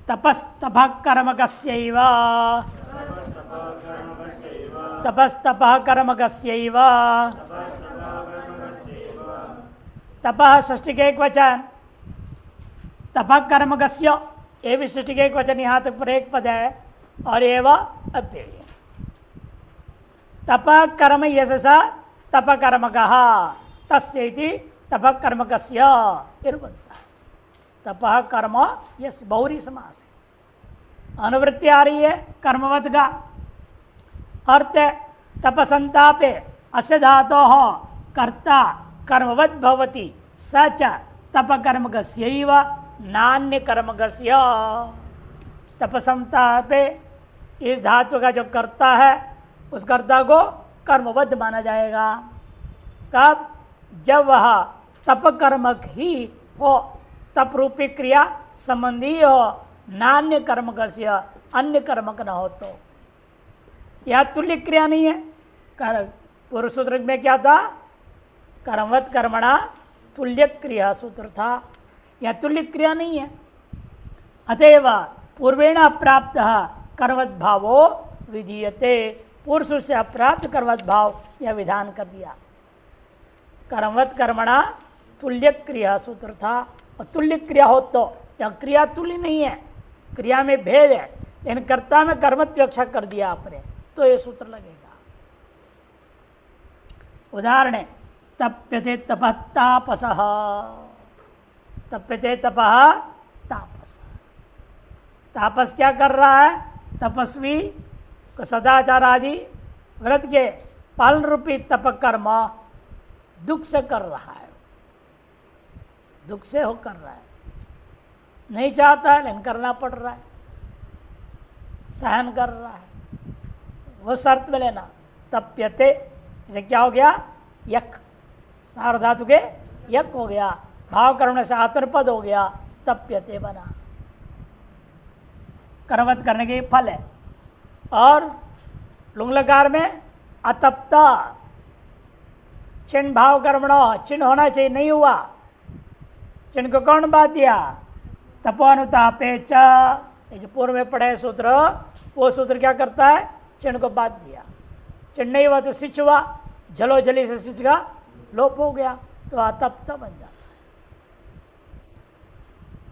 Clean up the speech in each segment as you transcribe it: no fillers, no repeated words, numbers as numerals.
तपस्तपः कर्मकस्यैव तपस्तपः कर्मकस्यैव तपः षष्ठी के एक वचन, तपः कर्मकस्य ये भी षष्ठी के एक वचन, यहाँ तक पर एक पद है और एवं अव्यय। तपः कर्म यशसा तपः कर्मकः तस्य इति तपः कर्मकस्य ये बनता है। तपः कर्म यश बहुरी समास है, अनुवृत्ति आ रही है कर्मवत का अर्थ तपसंतापे अस्य धातोः कर्ता कर्मवत भवति स च तपकर्मकस्यैव नान्य कर्मकस्य। तपसंतापे इस धातु का जो कर्ता है उस कर्ता को कर्मवत माना जाएगा। कब? जब वह तपकर्मक ही हो, तप रूपी क्रिया संबंधी हो, नान्य कर्मकस्य अन्य कर्मक न हो तो। यह तुल्य क्रिया नहीं है। पूर्व सूत्र में क्या था? कर्मवत कर्मणा तुल्य क्रिया सूत्र था। यह तुल्य क्रिया नहीं है। अतएव पूर्वेण अप्राप्त कर्मवत भावो विधीयते। पूर्व से अप्राप्त कर्मवत भाव यह विधान कर दिया। कर्मवत कर्मणा तुल्य क्रिया सूत्र था। और तुल्य क्रिया हो तो, यह क्रिया तुल्य नहीं है, क्रिया में भेद है, लेकिन कर्ता में कर्मत्व रक्षा कर दिया आपने, तो ये सूत्र लगेगा। उदाहरण है तप्यते तपः तापसः। तप्यते तपः तापस। तापस क्या कर रहा है? तपस्वी को सदाचार आदि व्रत के पालन रूपी तप कर्म दुख से कर रहा है, दुख से हो कर रहा है, नहीं चाहता है लेकिन करना पड़ रहा है, सहन कर रहा है। वो शर्त में लेना। तप्यते इसे क्या हो गया? यक, सार्वधातु के यक हो गया, भाव करने से आत्मपद हो गया, तप्यते बना। कर्मवत करने के फल है। और लुंगलकार में अतप्ता, चिन्ह भाव कर्मणो, चिन्ह होना चाहिए, नहीं हुआ। चिन्ह को कौन बात दिया? तपोनुतापे च, जो पूर्व में पढ़े सूत्र, वो सूत्र क्या करता है? चिन्ह को बात दिया। चिन्ह नहीं हुआ तो सिच हुआ, जलो जली से सिच का लोप हो गया, तो अतप्त बन जाता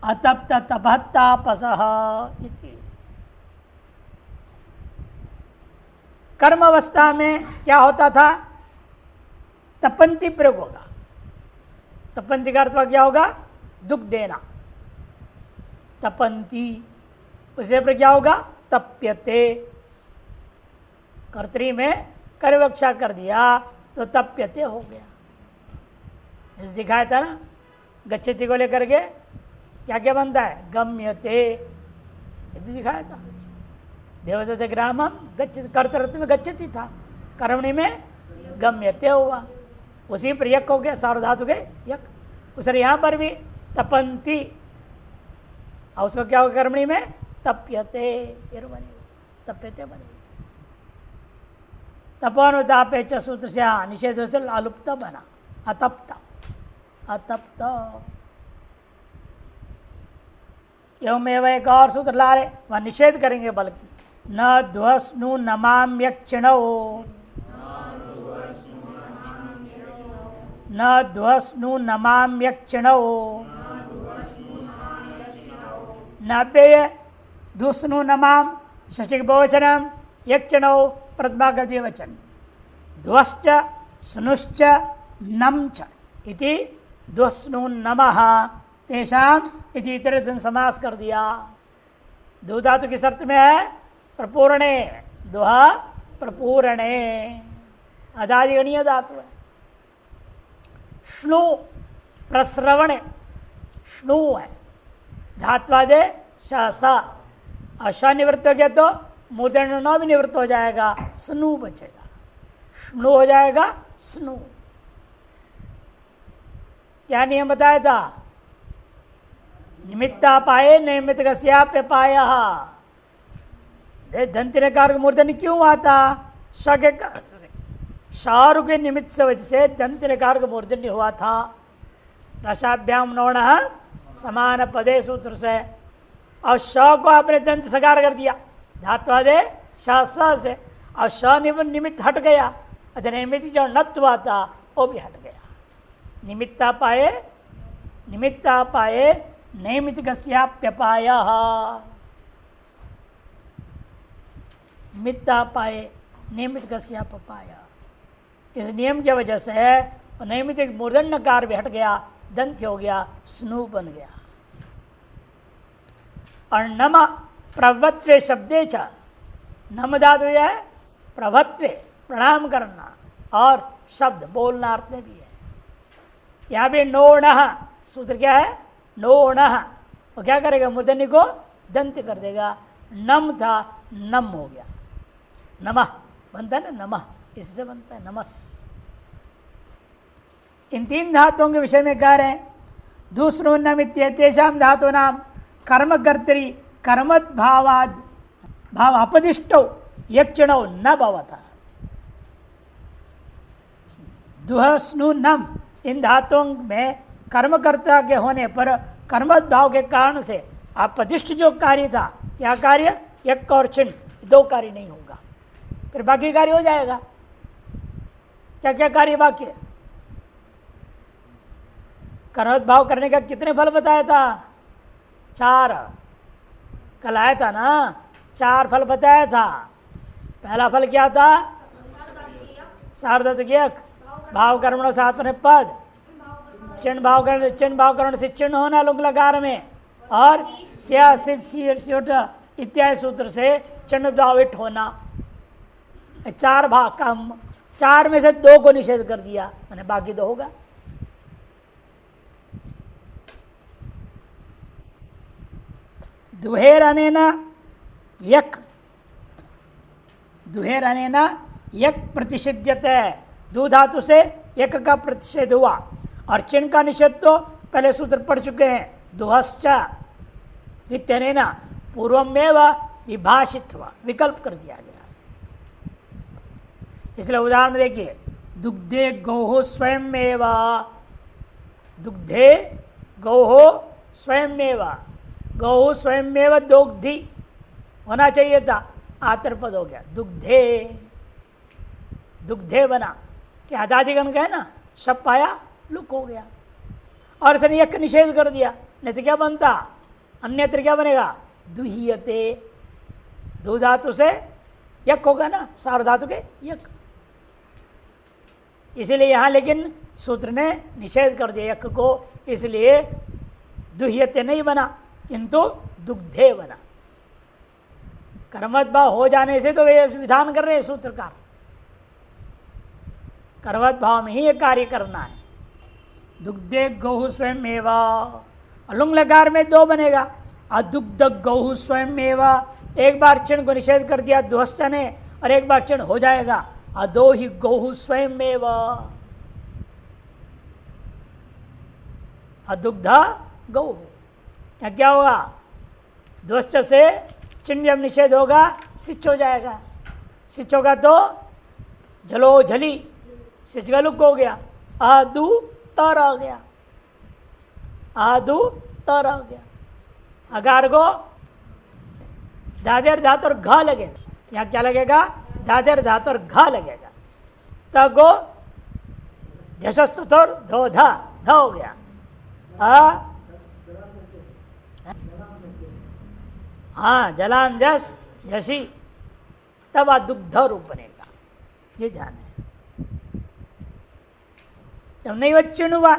है। अतप्त तपहत्तापसः इति। कर्म अवस्था में क्या होता था? तपंती प्रयोग होगा। तपंती का अर्थ क्या होगा? दुख देना। तपंती, उसे पर क्या होगा? तप्यते। कर्तरी में कर्मवक्षा कर दिया तो तप्यते हो गया। इस दिखाया था ना, गच्छति को लेकर के क्या क्या बनता है? गम्यते, ये दिखाया था। देवदत्त ग्रामम गच्छति, कर्तृत्व में गच्छति था, कर्मणि में गम्यते हुआ, उसी पर यक हो गया, सार्वधातु के यक। उसने यहाँ पर भी तपंती, और उसका क्या होगा? कर्मणि में तप्यते, बनेगा, तप्यते बनेगा। तपोनुतापे च सूत्र से निषेध से अलुप्त बना, अतप्त। अतप्त एवं एक और सूत्र ला रहे, वह निषेध करेंगे, बल्कि न ध्वस्नु नमाम्यक्षिणो, न ध्वस्नु नमाम्यक्षिणो, न पेय धुस्नु नमाम षष्ठी बहुवचनम, यक्षिणो प्रथमा गद्य वचन। ध्वश्च स्नुश्च नम च इति ध्वस्नु नमः तेषाम इति इतरेतन समास कर दिया। दो धातु की शर्त में है प्रपूर्णे, दुहा प्रपूर्णे, अदादिगणीय धातु है। श्नु प्रश्रवण, श्नु है, धात्वादे श, अश निवृत्त हो गया तो मूर्धन्य न भी निवृत्त हो जाएगा, स्नु बचेगा, श्नु हो जाएगा स्नु। क्या नियम बताया था? निमित्ता पाए निमित्त कस्याप्य पाया। दंत कार मूर्धन्य क्यों आता? श के शारु के निमित्त से वजह से दंत कार का मूर्धन्य हुआ था। रसाभ्याम नोण समान पदे सूत्र से और श को आपने दंत सकार कर दिया धात्वादे श स से, और श निमित्त हट गया, अच्छा निमित्त जो नत्वा था वो भी हट गया। निमित्ता पाए नैमित गस्याप्यपाय, निमित्ता पाए नियमित गस्याप्यपाय, इस नियम की वजह से नैमित मूर्धन्य कार भी हट गया, दंत हो गया, स्नु बन गया। और नम प्रभत्वे शब्दे च, नम धातु है प्रभत्वे प्रणाम करना, और शब्द बोलना अर्थ में भी है। यहाँ भी नोण, सूत्र क्या है नोण, वो क्या करेगा मूर्धन्य को दंत कर देगा, नम था नम हो गया, नमः बनता है ना, नमः इससे बनता है नमस। इन तीन धातुओं के विषय में कह रहे हैं, दूसरो नमित्येतेषां धातूनां कर्मकर्तरि कर्मद् भावाद् भाव अपदिष्टौ यक्षणौ न भवतः। दुह स्नु नम, इन धातुओं में कर्मकर्ता के होने पर कर्मद् भाव के कारण से अपदिष्ट जो कार्य था, क्या कार्य, यक और चिन्ह, दो कार्य नहीं होगा, फिर बाकी कार्य हो जाएगा। क्या क्या कार्य बाकी है, कर्मद् भाव करने का कितने फल बताया था, 4 कल आया था ना, 4 फल बताया था। पहला फल क्या था, सार्वधातुक भाव कर्मणो सात्मने पद, चिन्ह भाव करण से चिन्ह होना लुंग लकार में, और स्या सिद्ध इत्यादि सूत्र से चिन्ह भाव इट होना। 4 भाग का 4 में से 2 को निषेध कर दिया, मैंने बाकी 2 होगा। दुहेर अनेना यक, दुहेर अनेना यक प्रतिषिध्यते, दो धातु से यक का प्रतिषेध हुआ, और चिन्ह का निषेध तो पहले सूत्र पढ़ चुके हैं, दुहश्च इत्यनेना पूर्वमेव विभाषित हुआ, विकल्प कर दिया गया। इसलिए उदाहरण देखिए, दुग्धे गौः स्वयमेव, दुग्धे गौः स्वयमेव, गौः स्वयमेव दोग्धि होना चाहिए था, आतरपद हो गया, दुग्धे, दुग्धे बना, क्या आदादिगण का है ना, सब पाया लुक हो गया, और इसने यक निषेध कर दिया, नहीं तो क्या बनता, अन्यत्र क्या बनेगा, दुहीयते, दो धातु से यक होगा ना, सार्वधातु के यक, इसलिए यहाँ लेकिन सूत्र ने निषेध कर दिया यक को, इसलिए दुहीयते नहीं बना, किंतु दुग्धे बना। कर्मद् भाव हो जाने से तो ये विधान कर रहे हैं सूत्रकार, कर्मद् भाव में ही ये कार्य करना है। दुग्धे गौः स्वयं एवा, अलुंग लकार में 2 बनेगा, अदुग्ध गौः स्वयं एवा, एक बार चिन्ह को निषेध कर दिया दुहश्च ने, और एक बार चिन्ह हो जाएगा, अदो ही गौः स्वयं एवा, अदुग्ध गौः, क्या होगा, दुहश्च से चिन्ह जब निषेध होगा सिच हो जाएगा, सिच होगा तो झलो झली, सिच गलुक हो गया, आदू तर आ गया, आदू तर आ गया, अगार को दादेर धात और घा लगेगा, यहाँ क्या लगेगा, दादेर धात और घा लगेगा, तगो झसस्तुत और धो धा धा हो गया, हाँ जलान जस झसी, तब दुग्ध रूप बनेगा, ये ध्यान है। जब नहीं वो चिन्ह हुआ,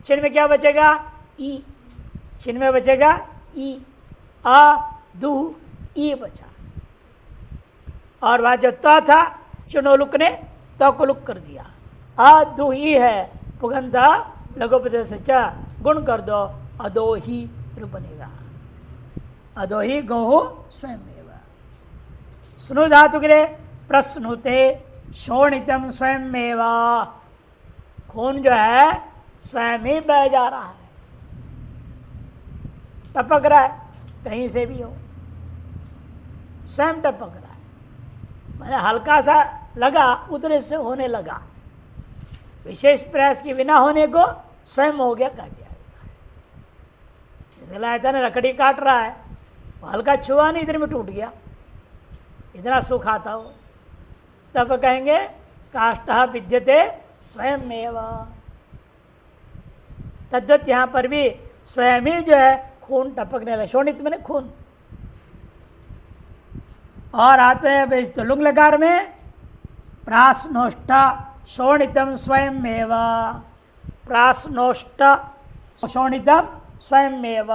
चिन्ह में क्या बचेगा, ई, चिन्ह में बचेगा ई, आ दू ई बचा, और वह जो त था चिन्होलुक ने त को लुक कर दिया, आ दू ई है, पुगंधा लघुपदेश च गुण कर दो, अदो ही रूप बनेगा, अदो ही गौः स्वयमेव। स्नु धातु के लिए प्रश्नुते शोणितम स्वयमेव, खून जो है स्वयं ही बह जा रहा है, टपक रहा है, कहीं से भी हो, स्वयं टपक रहा है, मैंने हल्का सा लगा उतने से होने लगा, विशेष प्रयास के बिना होने को स्वयं हो गया कह दिया। इसके लाया था ना, लकड़ी काट रहा है, हल्का छुआ नहीं, इधर में टूट गया, इतना सुख आता वो, तब कहेंगे काष्ठः विद्यते स्वयमेव। तद्वत यहाँ पर भी स्वयं ही जो है खून टपकने लगा। शोणित मैंने खून, और हाथ में तो लुंग लकार में प्राश्नोष्ठ शोणितम स्वयमेव, प्राश्नोष्ठ शोणितम स्वयमेव।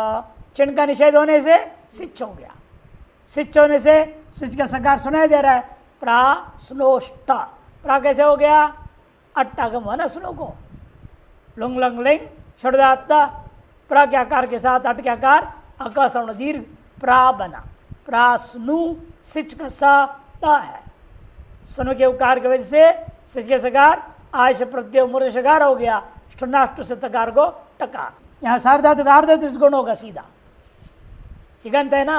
चिन्ह का निषेध होने से सिच हो गया, सिच होने से सिच का सकार सुनाई दे रहा है, प्राश्नोष्ठ। प्रा कैसे हो गया? अट्टागम हो ना सुनो को, लुंग लंग लिंग षड्दात्ता, प्र के आकार के साथ अट के आकार अकसवर्ण दीर्घ प्रा बना, प्रास्नु सिच का सा ता है। सनु के उकार की वजह से सिच के सकार आयश प्रत्यय मूर्ध सकार हो गया, स्टुनाष्ट से तकार को टकार। यहाँ सार्धातु का अर्धातु इस गुण होगा सीधा, इगंत है ना,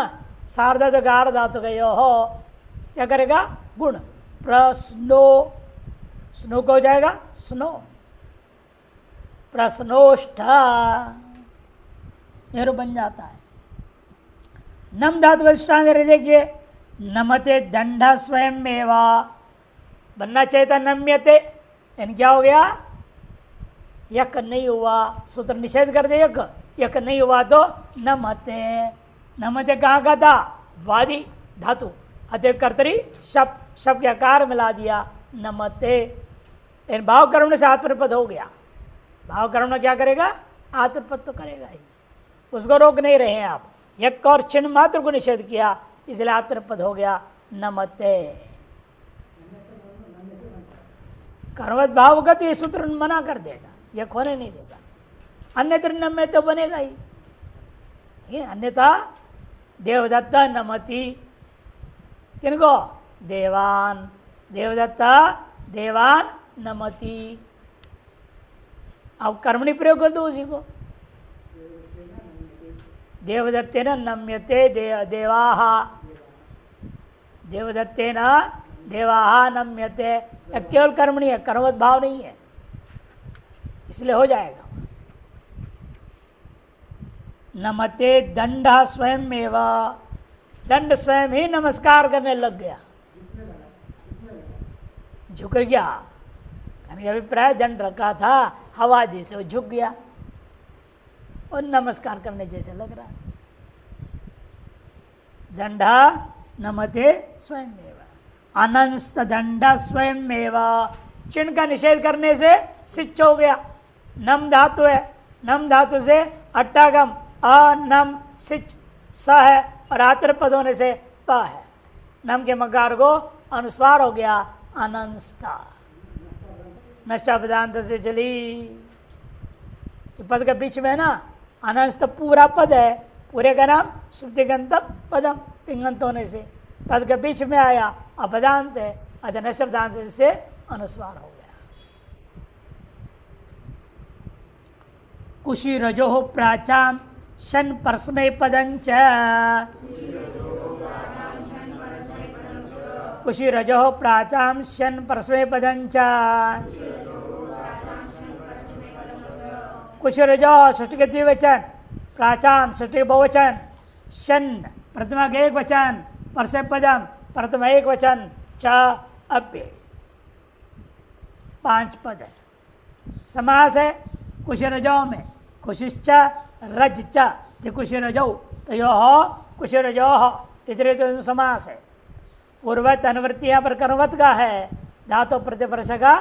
सार्धातु का अर्धातु गयो हो, क्या करेगा? गुण। प्रस्नो, स्नो को हो जाएगा स्नो, प्रश्नोष्ठ यह बन जाता है। नम धातु का दृष्टांत देखिए, नमते दंड स्वयं मेवा, बनना चाहिए था नम्यते, यानी क्या हो गया? यक नहीं हुआ, सूत्र निषेध कर दे, यक नहीं हुआ तो नमते। नमते कहाँ का था? वादी धातु, अतः कर्तरी शप, शप के आकार मिला दिया नमते, इन भाव कर्म से आत्मनिपद हो गया। भाव कर्म क्या करेगा? आत्मनिपद तो करेगा ही, उसको रोक नहीं रहे हैं आप। यक और चिन्ह मात्र को निषेध किया, इसलिए आत्मनिपद हो गया नमते। कर्मवत भाव का तो ये सूत्र मना कर देगा, यह होने नहीं देगा। अन्यत्र नम्य तो बनेगा ही, अन्यथा देवदत्ता नमति, किनको? देवान, देवदत्ता देवान नमति। अब कर्मणि प्रयोग कर दो उसी को, देवदत्तेन नम्यते देवाः, देवदत्तेन देवाः नम्यते, केवल कर्मणि है, कर्मवत भाव नहीं है, इसलिए हो जाएगा। नमते दंड स्वयं एवं, दंड स्वयं ही नमस्कार करने लग गया, झुक गया। अभिप्राय दंड रखा था, हवा जैसे वो झुक गया और नमस्कार करने जैसे लग रहा है। दंडा नमते स्वयं एवं, अनंस्त दंड स्वयं एवं, चिन्ह का निषेध करने से सिच हो गया। नम धातु है, नम धातु से अट्टागम अनम सिच स है, और आत्र पद होने से त है। नम के मकार को अनुस्वार हो गया अनंस्ता, नशा पदांत से चली। तो पद के बीच में ना अनंस्त पूरा पद है, पूरे का नाम सुप्तिगंतम पदम, तिंगंत होने से पद के बीच में आया, अपदांत है, अतः नशा पदांत से अनुस्वार हो गया। कुशी रजो प्राचाम शन परस्मय पदंच, कुशी रजो प्राचाम शन परस्मय पदंच, कुशी रजो षष्ठी के द्विवचन, प्राचाम षष्ठी के बहुवचन, शन प्रथमा के एक वचन, परस्मय पदम प्रथमा एक वचन, च अव्यय, 5 पद है। समास है कुशी रजो में, कुशिश्च रज च कुशी रजो, तो यो हो कुशी रजो हो, इतने तो समास है। पूर्वत अनुवृत्ति यहाँ पर कर्मवत का है, धातु प्रतिवर्ष का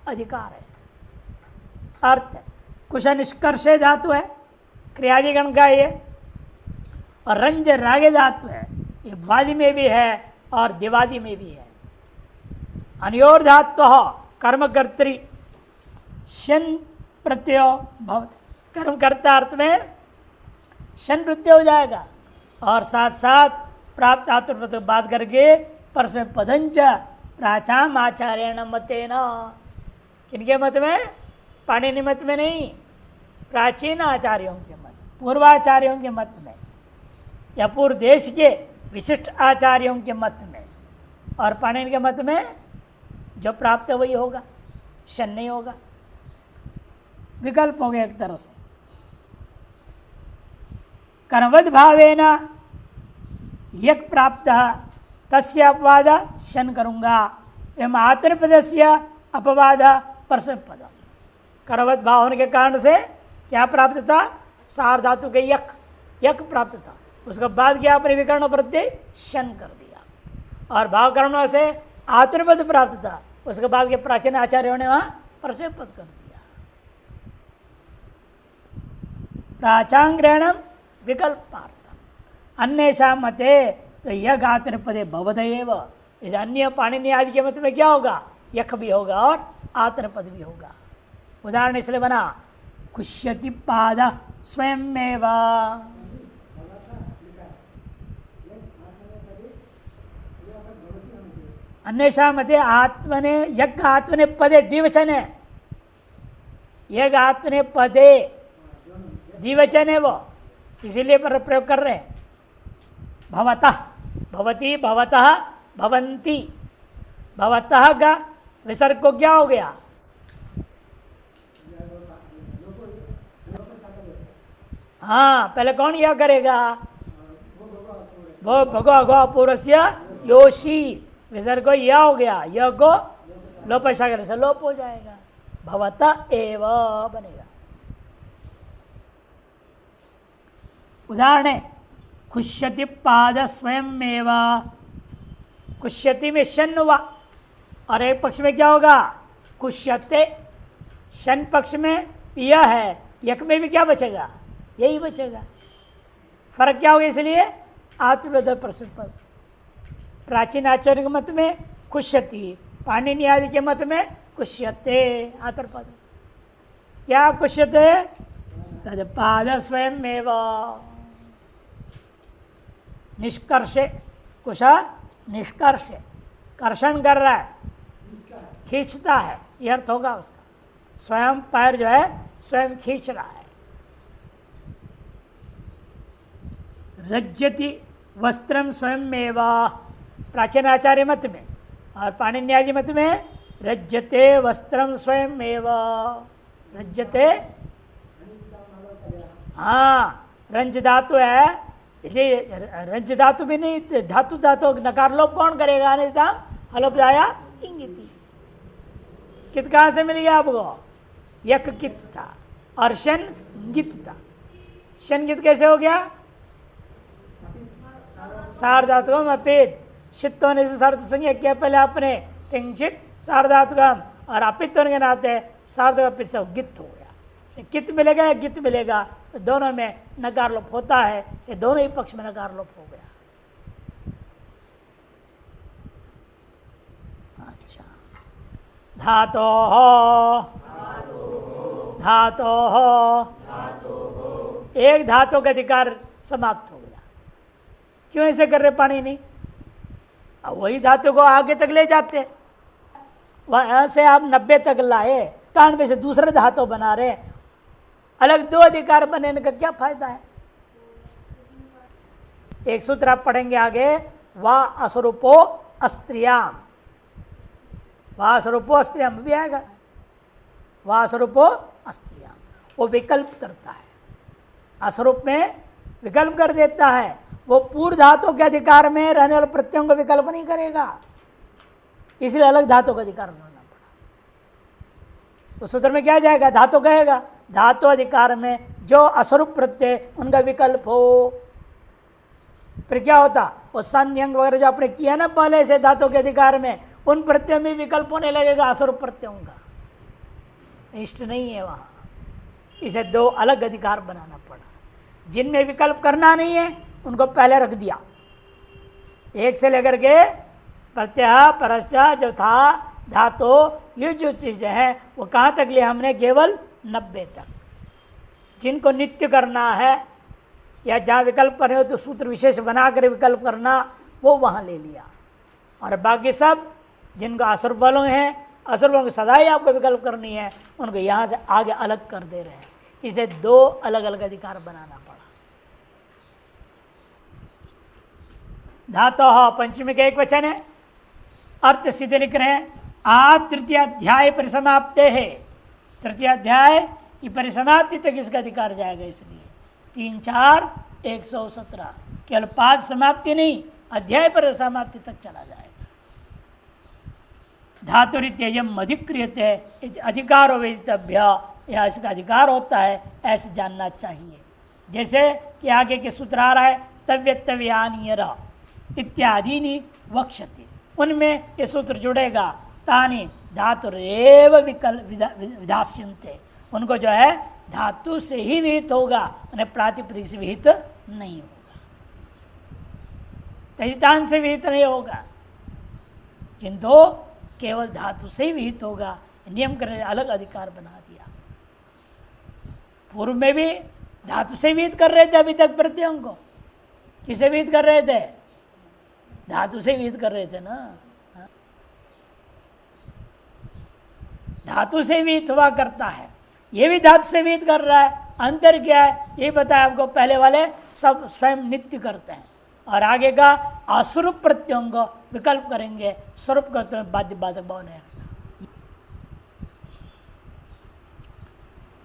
अधिकार है। अर्थ कुश निष्कर्ष धातु है, क्रियादिगण का ये, और रंज रागे धातु है, ये वादि में भी है और दिवादि में भी है। अनयोर धातु कर्मकर्त्री शन प्रत्यय भवति, कर्म कर्ता अर्थ में शन प्रत्यय हो जाएगा, और साथ साथ प्राप्त आत्म बात करके परस्मय पदंच प्राचाम आचार्यण मतेन, किनके मत में? पाणिनि मत में नहीं, प्राचीन आचार्यों के मत, पूर्वाचार्यों के मत में, या पूर्व देश के विशिष्ट आचार्यों के मत में, और पाणिनि के मत में जो प्राप्त है वही होगा, शन नहीं होगा। विकल्प हो गया एक तरह से। कर्मवद भावेन यक प्राप्त तस्य अपवाद शन करूँगा। एवं आत्मनिपद से अपवाद परसपद। करवत भाव होने के कारण से क्या प्राप्त था? सार धातु के यक, यक प्राप्त था। उसके बाद क्या अपने विकर्ण प्रत्यय शन कर दिया। और भाव करणों से आत्मनिपद प्राप्त था। उसके बाद के प्राचीन आचार्यों ने वहाँ परसपद कर दिया। प्राचांग्रहणम विकल्पार्थम अन्येषां मते तो यक आत्मनिपदे भवदेव। इस अन्य पाणिनि आदि के मत में क्या होगा? यक भी होगा और आत्मनिपद भी होगा। उदाहरण इसलिए बना कुष्यति पाद स्वयमेव। अन्येषां मते आत्मने यज्ञ आत्मने पदे द्विवचन है। यज्ञ आत्मने पदे द्विवचन है वो, इसीलिए पर प्रयोग कर रहे हैं। भवतः, भवती, भवतः, भवंती। भवतः का विसर्ग को क्या हो गया? हाँ, पहले कौन यह करेगा? वो भगो गो पूर्वस्य योशी। विसर्ग को यह हो गया, यह को लोप से लोप हो जाएगा। भवतः एव बनेगा। उदाहरण है कुष्यति पाद स्वयमेव। कुष्यति में शन हुआ और एक पक्ष में क्या होगा? कुष्यते। शन पक्ष में यह है, यक में भी क्या बचेगा? यही बचेगा। फर्क क्या होगा? इसलिए आत्मनिपद परसपद। प्राचीन आचार्य के मत में कुष्यति, पाणिनि आदि के मत में कुष्यते आत्मनिपद। क्या कुष्यते? पाद स्वयमेव। निष्कर्ष, कुशा निष्कर्ष, कर्षण कर रहा है, खींचता है, यह अर्थ होगा उसका। स्वयं पैर जो है स्वयं खींच रहा है। रज्यति वस्त्रम स्वयमेव। प्राचीन आचार्य मत में और पाणिनि आदि मत में रज्यते वस्त्रम स्वयमेव। रज्यते, हाँ, रंज धातु है, इसलिए रंज धातु भी नहीं, धातु धातु नकार लोप कौन करेगा? नहीं था हलोपदाया इंगिति। कित कहाँ से मिल गया आपको? यक कित था और शन गित था। शन गित कैसे हो गया? सार धातुकम अपित। शित होने से सार्थ संज्ञा किया पहले आपने, किंचित सार धातुकम, और अपित होने के नाते सार्थ अपित से गित हो गया। से कित मिलेगा या गित मिलेगा, तो दोनों में नकार लोप होता है, से दोनों ही पक्ष में नकार लोप हो गया। अच्छा, धातो हो, धातो हो, एक धातु का अधिकार समाप्त हो गया। क्यों ऐसे कर रहे पाणिनि? अब वही धातु को आगे तक ले जाते, वहां से आप 90 तक लाए, 91 से दूसरे धातु बना रहे, अलग दो अधिकार बनने का क्या फायदा है? एक सूत्र आप पढ़ेंगे आगे, वा अस्वरूपो अस्त्रियाम। वा अस्वरूपो अस्त्रियाम भी आएगा। वा अस्वरूपो अस्त्रियाम, वो विकल्प करता है, अस्वरूप में विकल्प कर देता है। वो पूर्व धातु के अधिकार में रहने वाले प्रत्ययों को विकल्प नहीं करेगा, इसलिए अलग धातु का अधिकार बनाना पड़ा। उस सूत्र में क्या जाएगा? धातु कहेगा, धातु अधिकार में जो अस्वरूप प्रत्यय उनका विकल्प हो। फिर क्या होता? वो सन यंग वगैरह जो आपने किया ना पहले से धातु के अधिकार में, उन प्रत्ययों में विकल्प होने लगेगा अस्वरूप प्रत्ययों का। इष्ट नहीं है वहाँ, इसे दो अलग अधिकार बनाना पड़ा। जिनमें विकल्प करना नहीं है उनको पहले रख दिया, एक से लेकर के प्रत्यय परस्या जो था धातु, ये जो चीज़ें हैं वो कहाँ तक लिया हमने? केवल 90 तक। जिनको नित्य करना है या जहाँ विकल्प करने हो तो सूत्र विशेष बना कर विकल्प करना, वो वहाँ ले लिया। और बाकी सब जिनको असर बलों हैं, असर बलों को सदा ही आपको विकल्प करनी है, उनको यहाँ से आगे अलग कर दे रहे हैं। इसे दो अलग अलग अधिकार बनाना पड़ा। धातु पंचमी का एक वचन है, अर्थ सीधे लिख रहे हैं, आ तृतीय अध्याय परिसमाप्ते है। तृतीय अध्याय की परिसमाप्ति तक इसका अधिकार जाएगा, इसलिए 3 4 117। केवल पाद समाप्ति नहीं, अध्याय पर समाप्ति तक चला जाएगा। धातुरित्ययम अधिक्रियते अधिकारो वेदितभ्य, यह इसका अधिकार होता है ऐसे जानना चाहिए। जैसे कि आगे के सूत्र आ रहा है तव्यतव्यानि इत्यादि वक्ष्यति, उनमें ये सूत्र जुड़ेगा। तानि धातुरेव विधास्यन्ते, उनको जो है धातु से ही विहित होगा, उन्हें प्रातिपदिक से विहित नहीं होगा, तदितान से विहित नहीं होगा, किंतु केवल धातु से ही विहित होगा। नियम करने अलग अधिकार बना दिया। पूर्व में भी धातु से विहित कर रहे थे अभी तक प्रत्ययों को, किसे विहित कर रहे थे? धातु से विहित कर रहे थे ना। धातु से विहित हुआ करता है, ये भी धातु से विहित कर रहा है। अंतर क्या है ये बताया आपको, पहले वाले सब स्वयं नित्य करते हैं और आगे का अस्वरूप प्रत्ययों को विकल्प करेंगे, स्वरूप करते हैं बाध्य बाधक भाव है।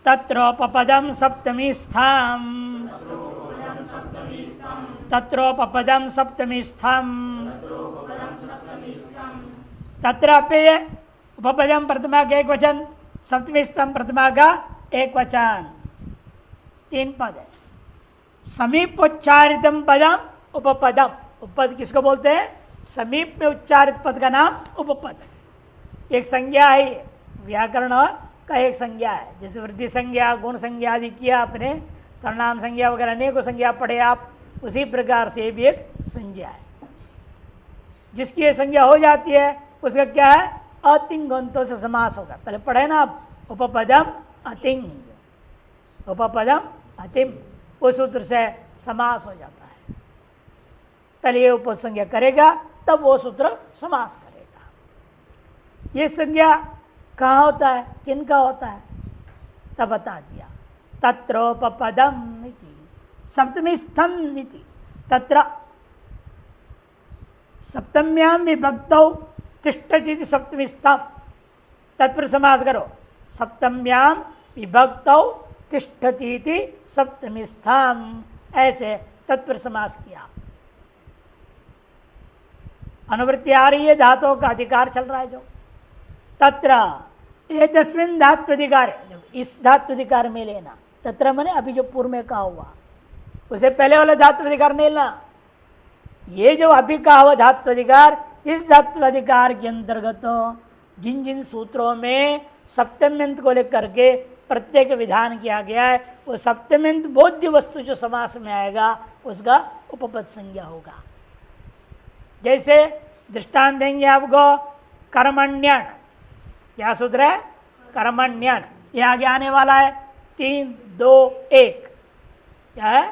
तत्रोपपदम सप्तमी स्थाम, तत्रोपपदम सप्तमी स्थाम, तत्राप्य उपपदम प्रथमा का एक वचन, सप्तमी स्तंभ प्रथमा का एक वचन, 3 पद है। समीपोच्चारितम पदम उपपदम, उपपद किसको बोलते हैं? समीप में उच्चारित पद का नाम उपपद है। एक संज्ञा है, व्याकरण का एक संज्ञा है। जैसे वृद्धि संज्ञा, गुण संज्ञा आदि किया आपने, सर्वनाम संज्ञा वगैरह अनेकों संज्ञा पढ़े आप, उसी प्रकार से भी एक संज्ञा है। जिसकी ये संज्ञा हो जाती है उसका क्या है? अतिंगंतों से समास होगा। पहले पढ़े ना आप, उपपदम अतिंग, उपपदम अतिम, उस सूत्र से समास हो जाता है। पहले ये उपसंज्ञा करेगा तब वो सूत्र समास करेगा। ये संज्ञा कहाँ होता है, किनका होता है? तब बता दिया। तत्रोपपदम इति सप्तमी स्थम इति, तत्र सप्तम्याम विभक्तौ तिष्ठति सप्तमी स्तंभ, तत्पर समास करो। सप्तम्याम विभक्तौ तिष्ठति सप्तमी स्तंभ, ऐसे तत्पर समास किया। अनुवृत्ति आ रही है, धातुओं का अधिकार चल रहा है जो। तत्र एतस्मिन् धात्वधिकार, इस धात्वधिकार में लेना। तत्र मैंने अभी जो पूर्व में कहा हुआ, उसे पहले वाला धात्वधिकार नहीं लेना। ये जो अभी कहा हुआ धात्वधिकार, इस धात्वधिकार के अंतर्गत जिन जिन सूत्रों में सप्तम्यंत को लेकर के प्रत्येक विधान किया गया है, वो सप्तम्यंत बोध्य वस्तु जो समास में आएगा उसका उपपद संज्ञा होगा। जैसे दृष्टांत देंगे आपको, कर्मण्यण, क्या सूत्र है? कर्मण्यण। ये आगे आने वाला है 3, 2, 1, क्या है?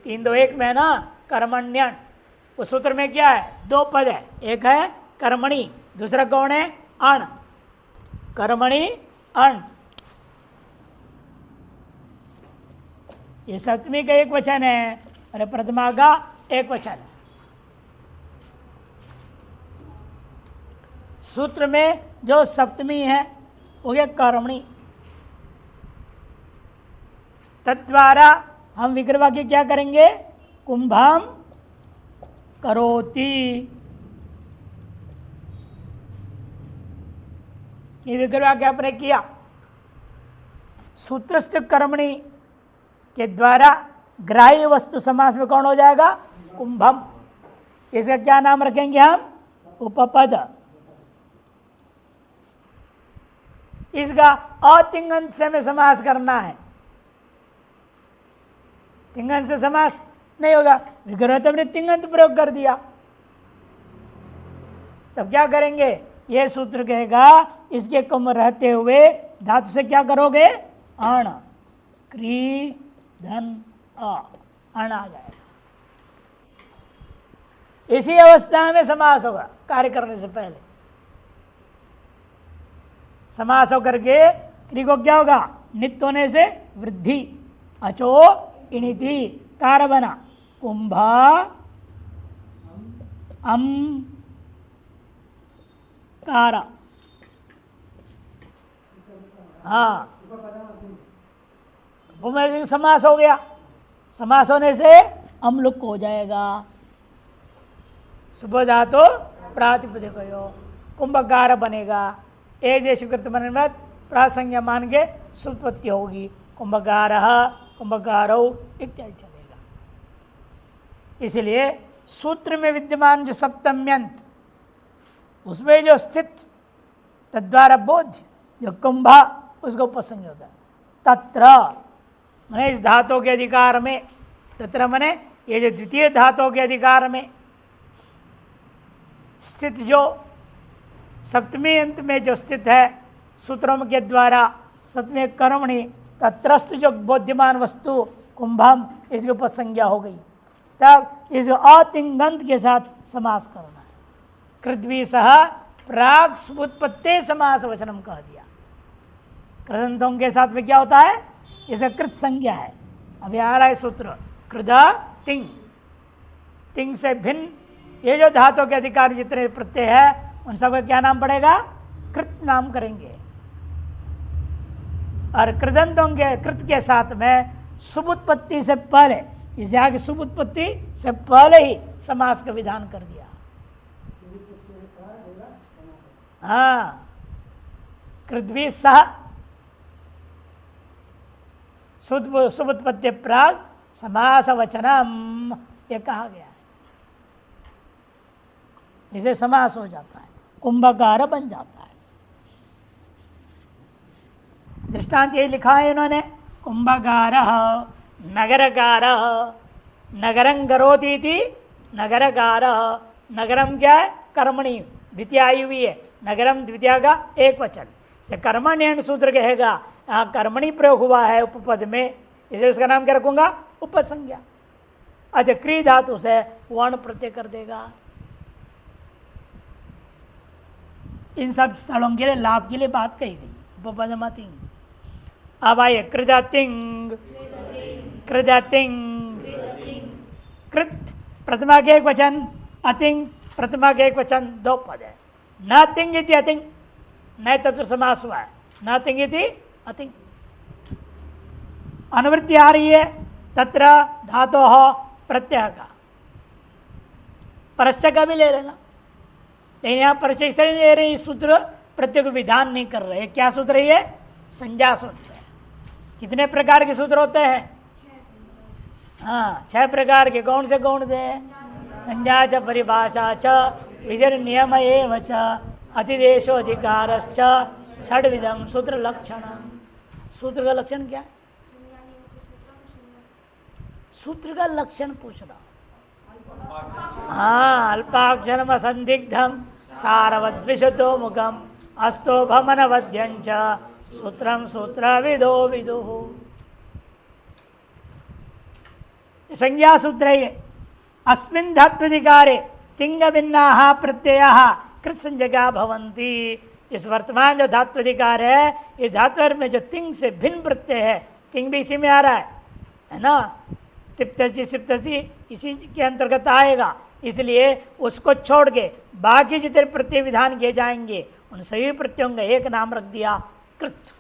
3, 2, 1 में ना कर्मण्यण। उस सूत्र में क्या है? 2 पद है, एक है कर्मणि, दूसरा कौन है? अण। कर्मणि अण, ये सप्तमी का एक वचन है और प्रथमा का एक वचन है। सूत्र में जो सप्तमी है वो है कर्मणि। तद्वारा हम विग्रह वाक्य क्या करेंगे? कुंभम करोति, ये विग्रह वाक्य आपने किया। सूत्रस्थ कर्मणि के द्वारा ग्राह्य वस्तु समास में कौन हो जाएगा? कुंभम। इसका क्या नाम रखेंगे हम? उपपद। इसका अतिंगंत से में समास करना है, तिंगंत से समास नहीं होगा। विग्रह तो हमने तिंगंत प्रयोग कर दिया, तब क्या करेंगे? यह सूत्र कहेगा इसके कम रहते हुए धातु से क्या करोगे? अण, क्री धन अ, अण आ जाएगा। इसी अवस्था में समास होगा कार्य करने से पहले। समास होकर के क्री को क्या होगा? नित्य होने से वृद्धि, अचो इणिति, कार बना कुंभा अम कार। हाँ, समास हो गया। समास होने से अम्लुक हो जाएगा। सुबह धातु प्रातिपदिक हो, कुंभकार बनेगा। एक देशकृत मनमत प्रासंज्ञा मान के सुत्पत्ति होगी, कुंभकार कुंभकारो इत्यादि चलेगा। इसलिए सूत्र में विद्यमान जो सप्तम्यंत उसमें जो स्थित तद्वारा बोध्य जो कुंभा उसको उपसंज्ञा होता है। तत्र मने इस धातु के अधिकार में, तत्र मने ये जो द्वितीय धातु के अधिकार में स्थित जो सप्तमी अंत में जो स्थित है सूत्रों के द्वारा सप्तमी कर्मणि तत्रस्थ जो बोध्यमान वस्तु कुंभम इसके ऊपर संज्ञा हो गई। तब इस अतिंगंत के साथ समास करना है। कृद्वी सह प्राग उत्पत्ति समास वचनम कह दिया। कृदंतों के साथ में क्या होता है, इसे कृत संज्ञा है। अभी आ रहा है सूत्र कृदा तिंग, तिंग से भिन्न ये जो धातु के अधिकार जितने प्रत्यय है उन सबका क्या नाम पड़ेगा, कृत नाम करेंगे। और कृदंतों के कृत के साथ में शुभ उत्पत्ति से पहले, इस यहाँ की शुभ उत्पत्ति से पहले ही समास का विधान कर दिया। हाँ, कृद्वी सह शुभ उत्पत्ति प्राग समास वचनम ये कहा गया है। इसे समास हो जाता है, कुंभकार बन जाता है। दृष्टांत यही लिखा है इन्होंने, कुंभकार नगरकार, नगरं करोति इति नगरकार। नगरम क्या है, कर्मणि द्वितीय आई हुई है, नगरम द्वितीय का एक वचन से कर्मण्यन सूत्र कहेगा। यहाँ कर्मणि प्रयोग हुआ है उपपद में, इसलिए उसका नाम क्या रखूंगा, उपसंज्ञा। अच्छा, क्री धातु से वर्ण प्रत्यय कर देगा। इन सब स्थलों के लिए लाभ के लिए बात कही गई उपपदमतिंग। अब आइए कृदतिंग, कृदतिंग, कृत प्रथमा के एक वचन, अतिंग प्रथमा के एक वचन, दो पद है। न तिंग इति अतिंग, नए तत्व समास हुआ है, न तिंग इति अतिंग। अनुवृत्ति आ रही है तत्र धातो प्रत्यय का, परश्च का भी ले लेना, लेकिन यहाँ परश्च इस तरह नहीं ले रहे, सूत्र प्रत्यय को विधान नहीं कर रहे। क्या सूत्र है ये, संज्ञा सूत्र है। कितने प्रकार के सूत्र होते हैं, हाँ 6 प्रकार के। कौन से संज्ञा च परिभाषा च विधिर नियम एव च अतिदेशो अधिकारश्च षड्विधम सूत्र लक्षणम। सूत्र का लक्षण क्या है, सूत्र का लक्षण पूछ रहा। हाँ, अल्पाक्षरम असंदिग्धम सारवद्विशतो मुखम अस्तो भमनवध्यं च सूत्रम सूत्रविदो विदुः। संज्ञा सूत्र है। अस्मिन् धात्वधिकारे तिंग भिन्नाः प्रत्ययाः कृत संज्ञा भवन्ति। इस वर्तमान जो धात्वधिकार है, इस धात्वर में जो तिंग से भिन्न प्रत्यय है, तिंग भी इसी में आ रहा है ना, तिप्तची सिप्तची इसी के अंतर्गत आएगा। इसलिए उसको छोड़ के बाकी जितने प्रत्यय विधान किए जाएंगे उन सभी प्रत्ययों का एक नाम रख दिया कृत,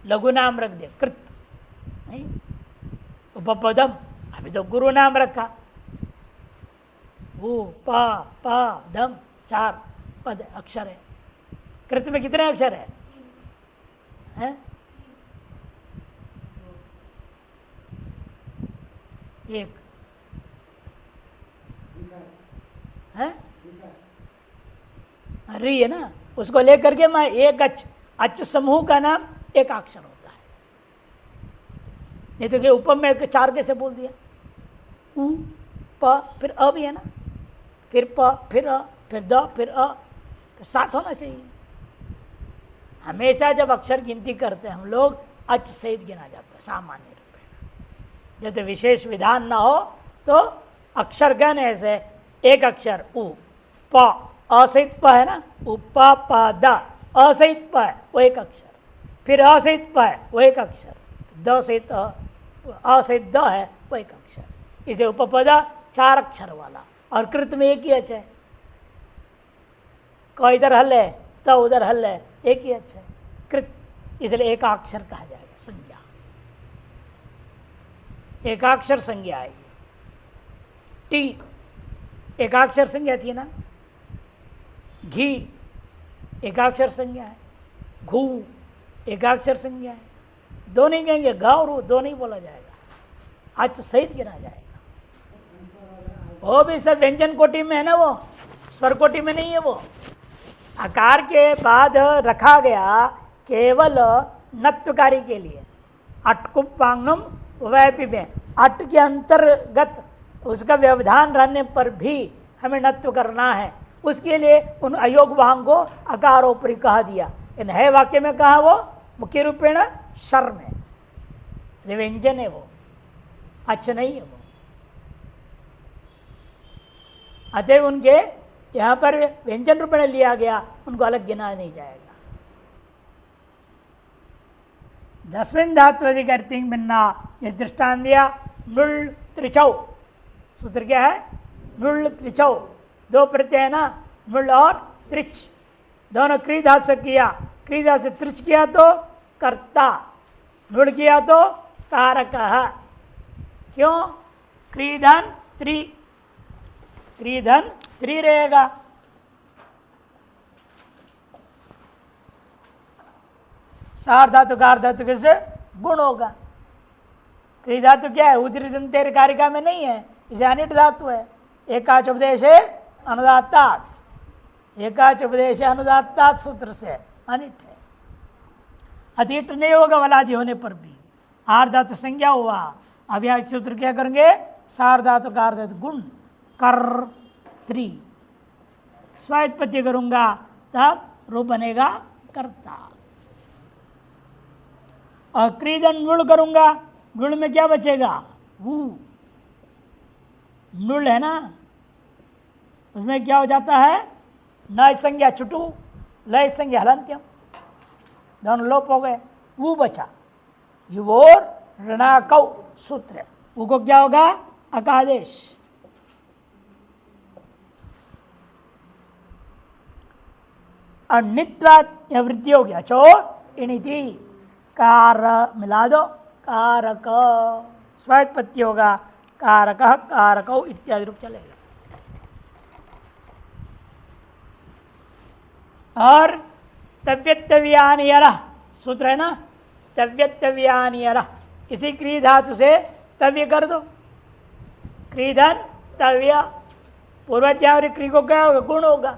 लघु नाम रख दिया कृत, नहीं उपपदम। अभी तो गुरु नाम रखा, उ प दम 4 पद अक्षर है। कृत में कितने अक्षर है? एक है, री है ना, उसको लेकर के मैं एक अच समूह का नाम एक अक्षर होता है। नहीं तो क्या उपम में 4 कैसे बोल दिया, उ प फिर अ भी है ना, फिर प फिर अ फिर द फिर अ, फिर 7 होना चाहिए। हमेशा जब अक्षर गिनती करते हैं हम लोग अच सहित गिना जाता है सामान्य रूप में। जब तो विशेष विधान ना हो तो अक्षर गण से एक अक्षर उ प, असहित प है ना, उ प प द, असहित प है वो एक अक्षर, फिर असहित प है वो एक अक्षर, द सहित असहित द है वो एक अक्षर। इसे उपपदा 4 अक्षर वाला, और कृत में एक ही अच है। क इधर हल है, त उधर हल है, एक ही अच है कृत, इसलिए एकाक्षर कहा जाएगा। संज्ञा एकाक्षर संज्ञा आएगी। टी एकाक्षर संज्ञा थी ना, घी एकाक्षर संज्ञा है, घू एकाक्षर संज्ञा है, दो नहीं कहेंगे, घ और ऊ दो नहीं बोला जाएगा, अच सहित गिना जाएगा। वो भी सब व्यंजन कोटि में है ना, वो स्वर कोटि में नहीं है। वो आकार के बाद रखा गया केवल नत्वकारी के लिए। अटकुपांगनुम वैपी में अट के अंतर्गत उसका व्यवधान रहने पर भी हमें नत्व करना है, उसके लिए उन अयोग वाहन को अकारोपरि कहा दिया। इन है वाक्य में कहा वो मुख्य रूपेण शर में व्यंजन है, वो अच्छ नहीं है वो। अतः उनके यहाँ पर व्यंजन रूपेण लिया गया, उनको अलग गिना नहीं जाएगा। दसवें धात्वधिकर्तिंग भिन्ना, ये दृष्टान दिया नृल त्रिचौ। सूत्र क्या है? नृल त्रिचौ, दो प्रत्यय है ना, नृल और त्रिच, दोनों क्री धातु से किया। क्री धातु से त्रिच किया तो कर्ता, नृल किया तो कारक। क्यों? क्रीधन त्रि, क्रीधन त्रि रहेगा। सार धातु कार धातु कैसे गुण होगा? क्री धातु क्या है? उदरी दंतेर कारिका में नहीं है, इसे अनिट धातु है। एकाच उपदेश है अनुदात्तात, एकाच उपदेश अनुदात्तात सूत्र से अनिट है, अतिट नहीं होगा वलादि होने पर भी। आर धातु संज्ञा हुआ। अब यहाँ सूत्र क्या करेंगे? सार धातु कार धातु गुण कर त्रि, स्वायत्पत्ति करूंगा तब रूप बनेगा कर्ता। और क्रीदन नृल करूंगा, नृल में क्या बचेगा? वू, नृल है ना, उसमें क्या हो जाता है? न संज्ञा चुटू, लय संज्ञा हलंत्यम, दोनों लोप हो गए, वो बचा। युवोर ऋणाकौ सूत्र, वो को क्या होगा? अकादेश। और नित्वात या वृद्धि हो गया, चो इणिति कार मिला दो, कारक स्वायत्पत्ति होगा, कारक कारकौ इत्यादि रूप चलेगा। और तव्यत्तव्यानियर सूत्र है ना, तव्यत्तव्यानियर, इसी क्री धातु से तव्य कर दो, क्रीधन तव्य, पूर्वत्यावरी क्री को क्या होगा? गुण होगा।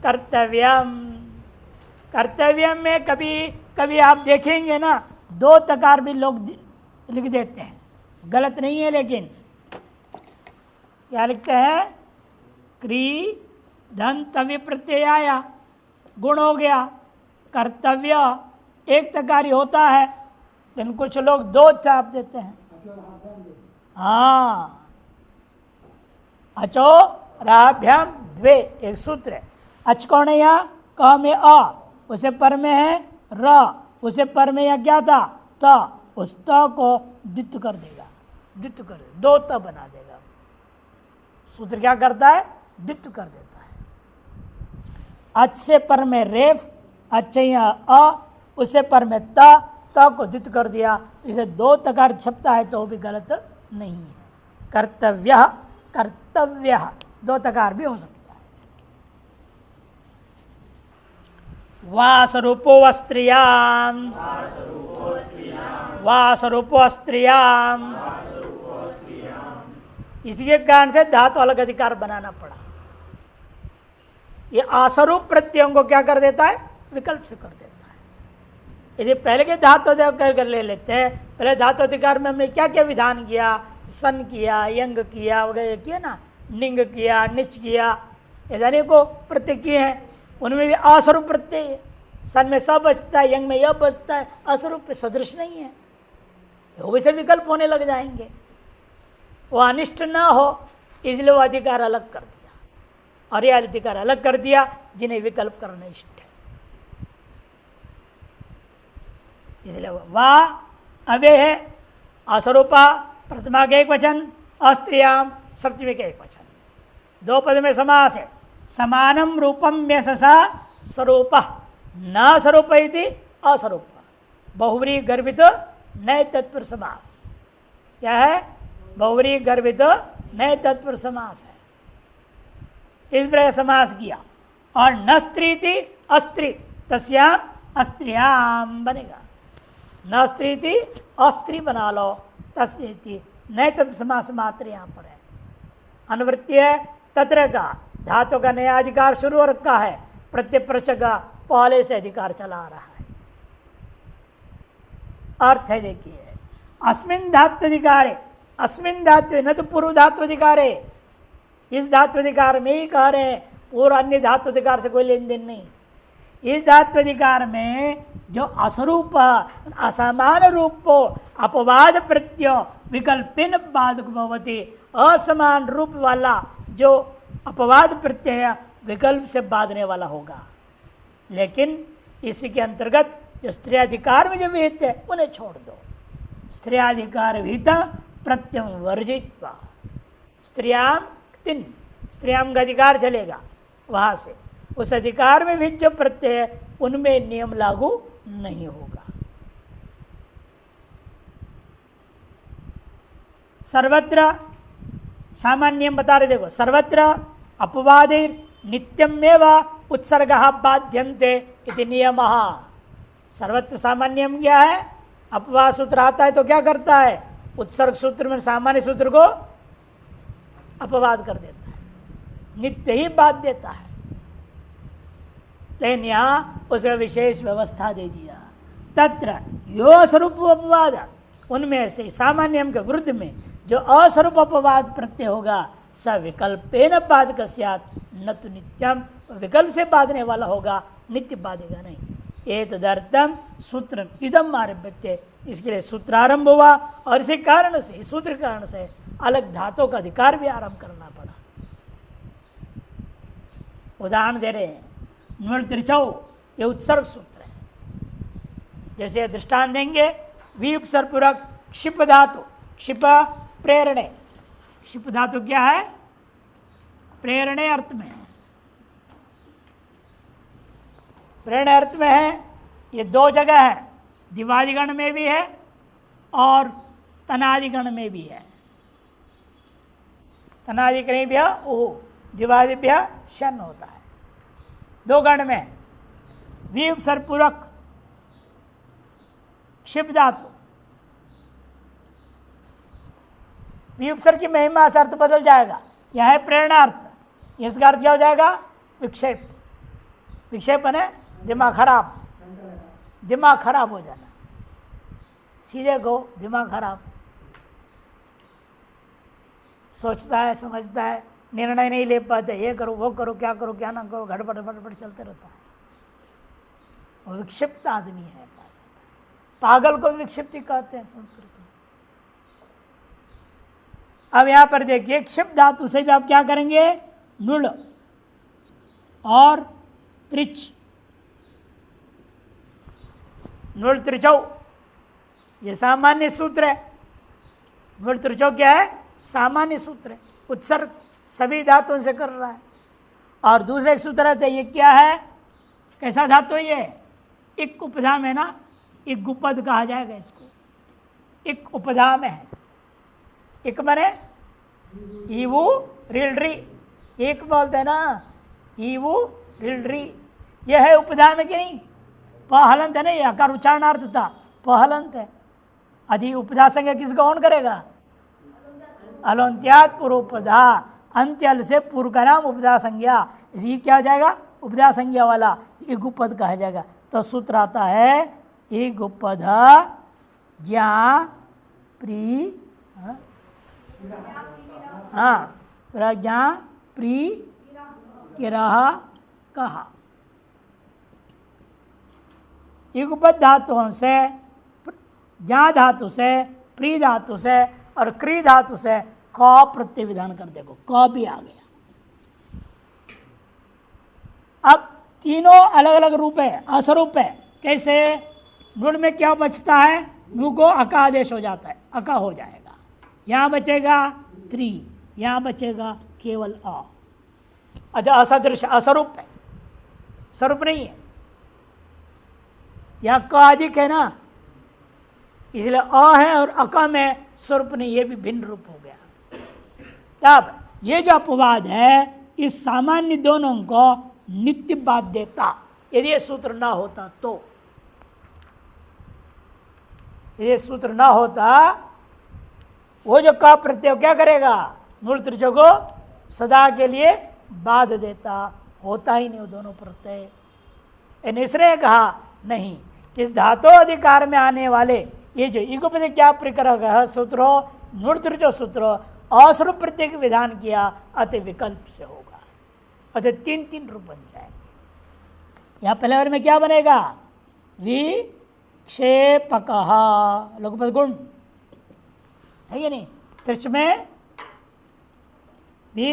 कर्तव्यम, कर्तव्यम में कभी कभी आप देखेंगे ना, दो तकार भी लोग लिख देते हैं, गलत नहीं है, लेकिन क्या लिखते हैं? क्री धन तव्य प्रत्यय आया, गुण हो गया। कर्तव्य एक तकारी होता है, लेकिन कुछ लोग दो छाप देते हैं। हाँ, अचो राभ्याम द्वे, एक सूत्र है। अच कौन है? यहाँ क में अ, उसे पर में है र, उसे पर में यहाँ क्या था? त, उस त को द्वित्व कर देगा, द्वित्व कर देगा, दो त बना देगा। सूत्र क्या करता है? द्वित्व कर देता है। अच से पर में रेफ, अच्छे यहाँ अ, उसे पर में त को द्वित्व कर दिया, तो इसे दो तकार छपता है तो भी गलत नहीं है। कर्तव्य, कर्तव्य दो तकार भी हो सकता है। वासरूपो अस्त्रियाम, वासरूपो अस्त्रियाम, इसके कारण से धातु अलग अधिकार बनाना पड़ा। ये आसरूप प्रत्ययों को क्या कर देता है? विकल्प से कर देता है। यदि पहले के धातु कर ले लेते हैं, पहले धातु अधिकार में हमने क्या क्या विधान किया? सन किया, यंग किया वगैरह किया ना, निंग किया, निच किया, ऐसे को प्रत्यय किए हैं, उनमें भी असरूप प्रत्यय है। सन में स बचता है, यंग में यह बचता है, असरूप पे सदृश नहीं है, वो वैसे विकल्प होने लग जाएंगे। वो अनिष्ट ना हो इसलिए वो अधिकार अलग कर दिया, और यह अधिकार अलग कर दिया जिन्हें विकल्प करना इष्ट है। इसलिए वाह अव्यय है, असरूपा प्रथमा के एक वचन, अस्त्रियाम सप्तमी के एक वचन, दो पद में समास है। समानम रूपम यशसा स्वरूप न स्वरूप इति अस्वरूप, बहुव्री गर्भित नए तत्पुरुष समास। क्या है? बहुव्री गर्भित नए तत्पुरुष समास है। इस प्रकार समास किया। और न स्त्री थी अस्त्री, तस्याम अस्त्रियाम बनेगा। न स्त्री थी अस्त्री बना लो, तस्ती नए तत्व समास मात्र यहाँ पर है। अनुवृत्ति है तत्र का, धातु का नया अधिकार शुरू हो रखा है, प्रत्यय का पहले से अधिकार चला आ रहा है। अर्थ है देखिए, अस्मिन धात्वधिकारे, अस्मिन धात्व न तो पूर्व धात्वधिकारे, इस धात्वधिकार में ही कह रहे हैं, पूर्व अन्य धात्वधिकार से कोई लेन देन नहीं। इस धात्वधिकार में जो असरूप असमान रूपो अपवाद प्रत्यय विकल्पिन बाधक भवति, असमान रूप वाला जो अपवाद प्रत्यय विकल्प से बांधने वाला होगा। लेकिन इसी के अंतर्गत जो स्त्रियाधिकार में जो विहित है उन्हें छोड़ दो। स्त्रियाधिकार विहित प्रत्यय वर्जित, स्त्रियाम तीन, स्त्रियाम का अधिकार चलेगा वहां से, उस अधिकार में भी जो प्रत्यय है उनमें नियम लागू नहीं होगा। सर्वत्र सामान्य नियम बता रहे, देखो सर्वत्र अपवादेर नित्यमेव उत्सर्ग बाध्यन्ते इति नियमः। सर्वत्र सामान्य नियम क्या है? अपवाद सूत्र आता है तो क्या करता है? उत्सर्ग सूत्र में सामान्य सूत्र को अपवाद कर देता है, नित्य ही बाध देता है। लेकिन यहाँ उसे विशेष व्यवस्था दे दिया, तत्र यो स्वरूप अपवाद, उनमें से सामान्य नियम के विरुद्ध में जो अस्वरूप अपवाद प्रत्यय होगा स विकल्पेन बाधक स्यात् न तो नित्यम, विकल्प से बाधने वाला होगा, नित्य बाधेगा नहीं। एतदर्थम सूत्र इदम आरभ्यते, इसके लिए सूत्र आरंभ हुआ और इसी कारण से, इस सूत्र के कारण से अलग धातुओं का अधिकार भी आरंभ करना पड़ा। उदाहरण दे रहे हैं, न्वल त्रिचौ, ये उत्सर्ग सूत्र है। जैसे दृष्टांत देंगे, वी उपसर्ग पूर्वक क्षिप धातु, क्षिप प्रेरणे, क्षिप धातु क्या है? प्रेरणे अर्थ में है, प्रेरणे अर्थ में है। ये दो जगह है, दिवादिगण में भी है और तनादिगण में भी है। तनादिगण भी ओह, दिवादिभ्य शन होता है, दो गण में। वी उपसर्ग पूर्वक क्षिप धातु, वी उपसर्ग की महिमा से अर्थ बदल जाएगा। यह है प्रेरणार्थ, इसका अर्थ क्या हो जाएगा? विक्षेप। विक्षेप है दिमाग खराब, दिमाग खराब हो जाना, सीधे को दिमाग खराब, सोचता है, समझता है, निर्णय नहीं ले पाते, ये करो वो करो, क्या करो क्या ना करो, गड़बड़ गड़बड़ चलते रहता है। वो विक्षिप्त आदमी है। पागल को विक्षिप्ति कहते हैं संस्कृत में। अब यहां पर देखिए, क्षिप्त धातु से भी आप क्या करेंगे? नुल और त्रिच, नुल त्रिचौ, ये सामान्य सूत्र है। नुल त्रिचौ क्या है? सामान्य सूत्र है, उत्सर्ग सभी धातुओं से कर रहा है। और दूसरे एक सूत्र है, ये क्या है? कैसा धातु है ये? इक उपधा में ना, एक गुपद कहा जाएगा इसको, एक उपधा में है। एक मने ईवू रिलरी, एक बोलते हैं ना, ईवू रिलरी, यह है उपधा में कि नहीं? पहलंत है ना, ये आकार उच्चारणार्थ था, पहलंत है। अधि उपधा संज्ञा किसको ऑन करेगा? अलोन्त्यात पूर्वोपधा, अंत्यल से पूर्व का नाम उपधा संज्ञा, इसी क्या हो जाएगा? उपधा संज्ञा वाला ये गुपद कहा जाएगा। तो सूत्र आता है, ये गुपद ज्ञा प्री, हाँ प्रज्ञा प्री किरह कहा। युगपद धातुओं से, ज्ञा धातु से, प्री धातु से और क्री धातु से क प्रत्यय विधान कर, देखो क भी आ गया। अब तीनों अलग अलग रूप है, असरूप है। कैसे? नुड़ में क्या बचता है? नु को अका आदेश हो जाता है, अका हो जाएगा। यहाँ बचेगा त्रि, यहाँ बचेगा केवल अ। असदृश, असरूप है, स्वरूप नहीं है। यहाँ क अधिक है ना, इसलिए अ है और अका में स्वरूप नहीं, ये भी भिन्न रूप हो गया। तब ये जो अपवाद है इस सामान्य दोनों को नित्य बाध्यता, यदि ये सूत्र ना होता तो, ये सूत्र ना होता वो जो का प्रत्यय क्या करेगा, मूल त्रिजों को सदा के लिए बाध देता, होता ही नहीं वो दोनों प्रत्यय। इसने कहा नहीं, इस धातु अधिकार में आने वाले ये जो युगपद क्या प्रकार सूत्र मूल त्रिजो सूत्र असुर प्रत्यय का विधान किया अति विकल्प से होगा, अतः 3 रूप बन जाएंगे। यहां पहले बार में क्या बनेगा, विक्षेपक लघुपद गुण है कि नहीं, त्रिच में भी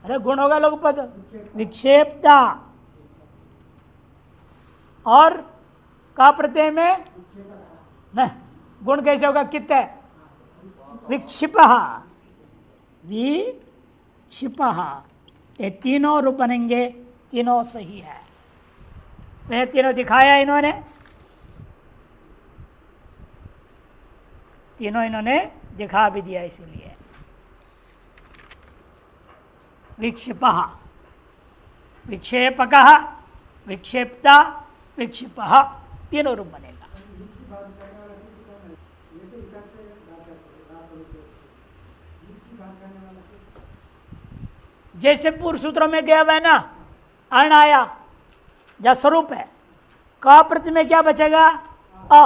अरे गुण होगा लघुपद, विक्षेपता और का प्रत्यय में न गुण कैसे होगा, कित है विक्षिप, विक्षिप, ये तीनों रूप बनेंगे, तीनों सही है। वह तीनों दिखाया इन्होंने, तीनों इन्होंने दिखा भी दिया, इसीलिए विक्षिप, विक्षेपक, विक्षेप्ता, विक्षिप, तीनों रूप बनेगा। जैसे पूर्व सूत्रों में गया हुआ है ना, अण आया या स्वरूप है, का प्रति में क्या बचेगा अ,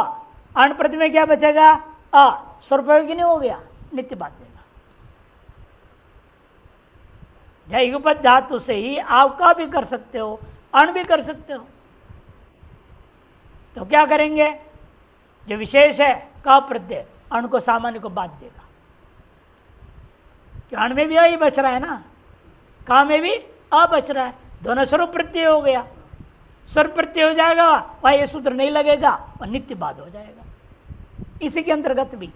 अण प्रति में क्या बचेगा अ, स्वरूप की नहीं हो गया, नित्य बात देगा। युगपद धातु से ही आप का भी कर सकते हो, अण भी कर सकते हो। तो क्या करेंगे, जो विशेष है का प्रत्यय अण को सामान्य को बात देगा, कि अण में भी यही बच रहा है ना, का में भी अ बच रहा है, दोनों स्वरूप प्रत्यय हो गया, स्वरूप प्रत्यय हो जाएगा, वह ये सूत्र नहीं लगेगा और नित्य बात हो जाएगा। इसी के अंतर्गत भी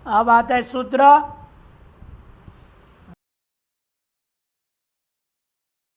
अब आता है सूत्र